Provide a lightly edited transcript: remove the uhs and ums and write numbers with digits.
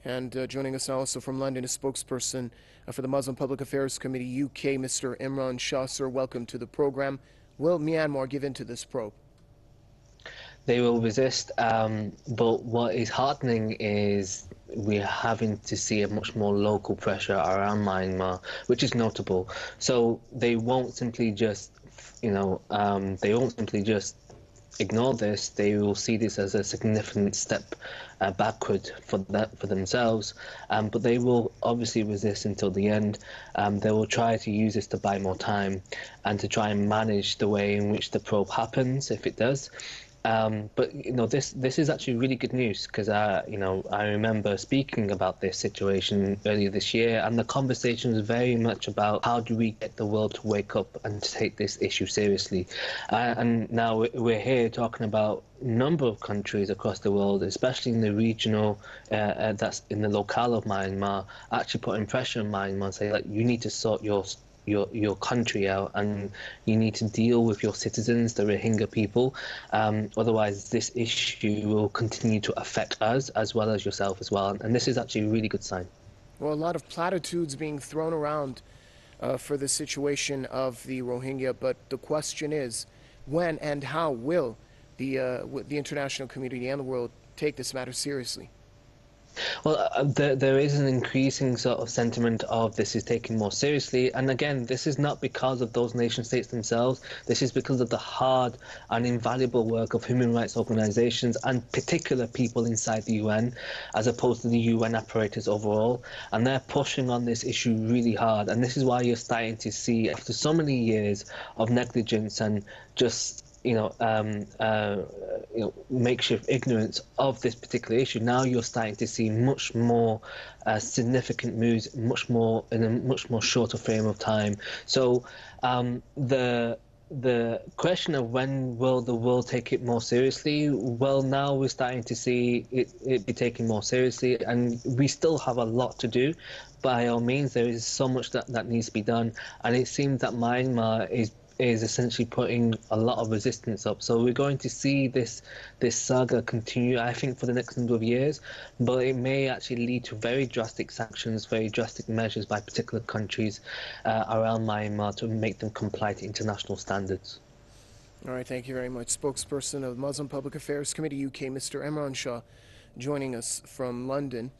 And joining us now also from London, a spokesperson for the Muslim Public Affairs Committee UK, Mr. Imran Shah. Sir, welcome to the program. Will Myanmar give in to this probe? They will resist, but what is heartening is we're having to see a much more local pressure around Myanmar, which is notable. So they won't simply just, they won't simply just ignore this. They will see this as a significant step backward for themselves, but they will obviously resist until the end. They will try to use this to buy more time and to try and manage the way in which the probe happens, if it does. But this is actually really good news, because I remember speaking about this situation earlier this year, and the conversation was very much about how do we get the world to wake up and to take this issue seriously. And now we're here talking about a number of countries across the world, especially in the regional, that's in the locale of Myanmar, actually putting pressure on Myanmar and saying, like, you need to sort your country out, and you need to deal with your citizens, the Rohingya people. Otherwise, this issue will continue to affect us as well as yourself as well. And this is actually a really good sign. Well, a lot of platitudes being thrown around for the situation of the Rohingya, but the question is, when and how will the international community and the world take this matter seriously? Well, there is an increasing sort of sentiment of this is taken more seriously. And again, this is not because of those nation states themselves. This is because of the hard and invaluable work of human rights organizations and particular people inside the UN, as opposed to the UN apparatus overall. And they're pushing on this issue really hard. And this is why you're starting to see, after so many years of negligence and just makeshift ignorance of this particular issue, now you're starting to see much more significant moves, much more in a much more shorter frame of time. So the question of when will the world take it more seriously, well, now we're starting to see it be taken more seriously, and we still have a lot to do. By all means, there is so much that needs to be done, and it seems that Myanmar is essentially putting a lot of resistance up. So we're going to see this saga continue, I think, for the next number of years, but it may actually lead to very drastic sanctions, very drastic measures by particular countries around Myanmar to make them comply to international standards. All right, thank you very much. Spokesperson of the Muslim Public Affairs Committee UK, Mr. Imran Shah, joining us from London.